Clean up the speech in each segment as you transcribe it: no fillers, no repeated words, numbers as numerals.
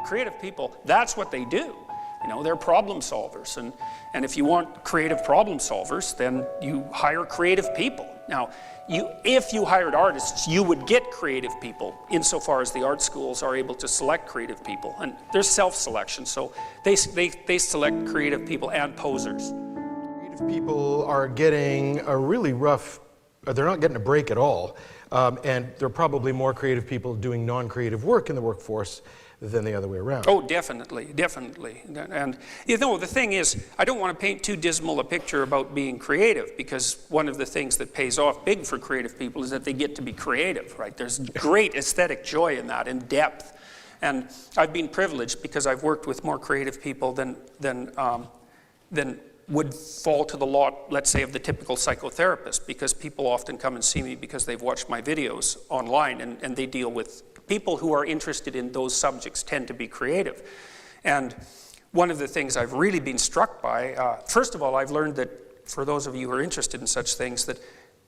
creative people, that's what they do. You know, they're problem solvers, and if you want creative problem solvers, then you hire creative people. Now, if you hired artists, you would get creative people insofar as the art schools are able to select creative people. And there's self-selection, so they select creative people and posers. Creative people are getting a really rough, they're not getting a break at all. And there are probably more creative people doing non-creative work in the workforce than the other way around. Oh, definitely, definitely. And you know, the thing is, I don't want to paint too dismal a picture about being creative, because one of the things that pays off big for creative people is that they get to be creative, right? There's great aesthetic joy in that, and depth. And I've been privileged because I've worked with more creative people than would fall to the lot, let's say, of the typical psychotherapist, because people often come and see me because they've watched my videos online, and they deal with people who are interested in those subjects tend to be creative. And one of the things I've really been struck by, first of all, I've learned that, for those of you who are interested in such things, that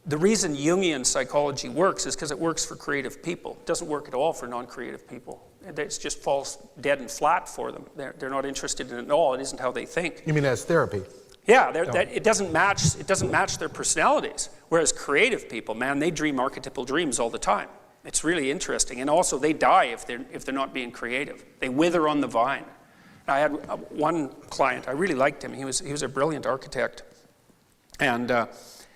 the reason Jungian psychology works is because it works for creative people. It doesn't work at all for non-creative people. It just falls dead and flat for them. They're not interested in it at all. It isn't how they think. You mean as therapy? Yeah, it doesn't match their personalities. Whereas creative people, man, they dream archetypal dreams all the time. It's really interesting. And also, they die if they're not being creative. They wither on the vine. I had one client, I really liked him. He was a brilliant architect. And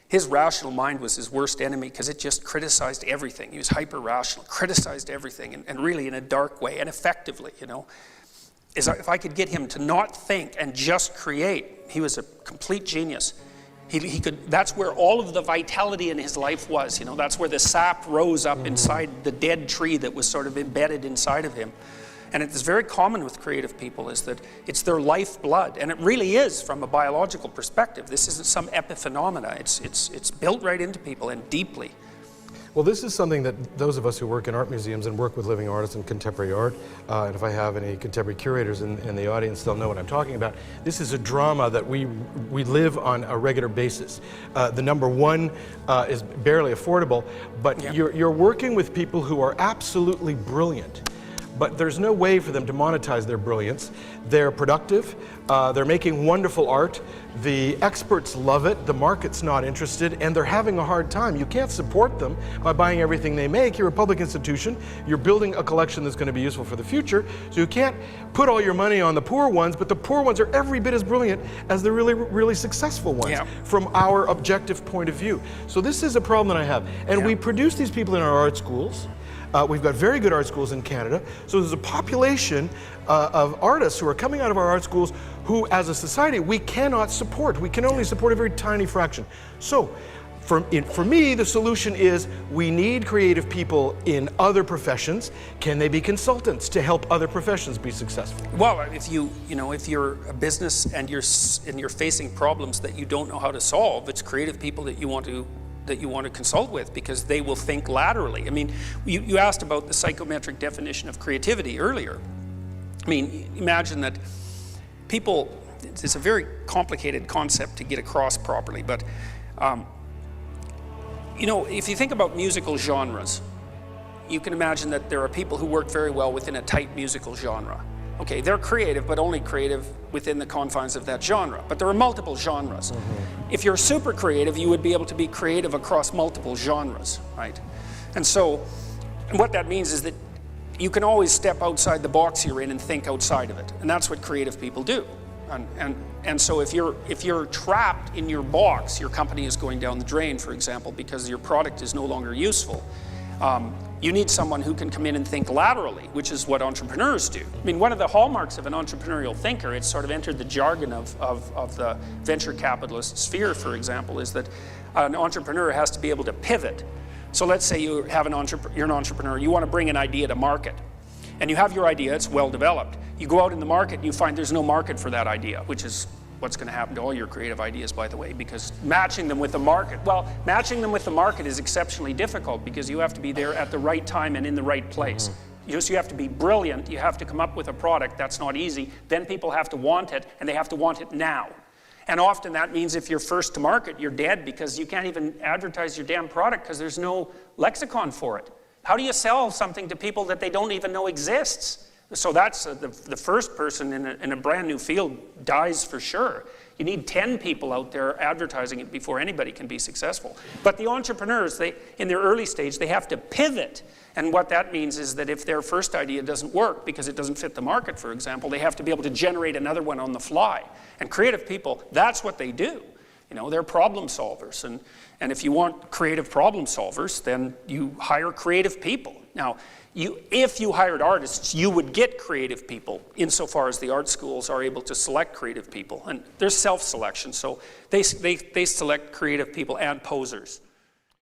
his rational mind was his worst enemy, because it just criticized everything. He was hyper-rational, criticized everything, and really in a dark way, and effectively, you know. If I could get him to not think and just create, he was a complete genius. He could, that's where all of the vitality in his life was, you know, that's where the sap rose up inside the dead tree that was sort of embedded inside of him. And it's very common with creative people, is that it's their lifeblood, and it really is from a biological perspective. This isn't some epiphenomena, it's built right into people, and deeply. Well, this is something that those of us who work in art museums and work with living artists and contemporary art, and if I have any contemporary curators in the audience, they'll know what I'm talking about. This is a drama that we live on a regular basis. The number one is barely affordable, but yeah, you're working with people who are absolutely brilliant. But there's no way for them to monetize their brilliance. They're productive, they're making wonderful art, the experts love it, the market's not interested, and they're having a hard time. You can't support them by buying everything they make. You're a public institution, you're building a collection that's going to be useful for the future, so you can't put all your money on the poor ones, but the poor ones are every bit as brilliant as the really, really successful ones, yeah, from our objective point of view. So this is a problem that I have. And we produce these people in our art schools. We've got very good art schools in Canada, so there's a population of artists who are coming out of our art schools who, as a society, we cannot support. We can only support a very tiny fraction. So, for me, the solution is we need creative people in other professions. Can they be consultants to help other professions be successful? Well, if you're a business and you're facing problems that you don't know how to solve, it's creative people that you want to consult with, because they will think laterally. I mean, you asked about the psychometric definition of creativity earlier. I mean, imagine that people, it's a very complicated concept to get across properly, but you know, if you think about musical genres, you can imagine that there are people who work very well within a tight musical genre. Okay, they're creative, but only creative within the confines of that genre. But there are multiple genres. If you're super creative, you would be able to be creative across multiple genres, right? And so, what that means is that you can always step outside the box you're in and think outside of it. And that's what creative people do. And so if you're trapped in your box, your company is going down the drain, for example, because your product is no longer useful. You need someone who can come in and think laterally, which is what entrepreneurs do. I mean, one of the hallmarks of an entrepreneurial thinker, it's sort of entered the jargon of the venture capitalist sphere, for example, is that an entrepreneur has to be able to pivot. So let's say you're an entrepreneur, you want to bring an idea to market. And you have your idea, it's well developed. You go out in the market and you find there's no market for that idea, which is what's going to happen to all your creative ideas, by the way, because matching them with the market, well, matching them with the market is exceptionally difficult, because you have to be there at the right time and in the right place. You have to be brilliant, you have to come up with a product, that's not easy, then people have to want it, and they have to want it now. And often that means if you're first to market, you're dead, because you can't even advertise your damn product because there's no lexicon for it. How do you sell something to people that they don't even know exists? So that's the first person in a brand new field dies for sure. You need 10 people out there advertising it before anybody can be successful. But the entrepreneurs, in their early stage, they have to pivot. And what that means is that if their first idea doesn't work because it doesn't fit the market, for example, they have to be able to generate another one on the fly. And creative people, that's what they do. You know, they're problem solvers. And if you want creative problem solvers, then you hire creative people. Now, if you hired artists, you would get creative people insofar as the art schools are able to select creative people. And there's self-selection, so they select creative people and posers.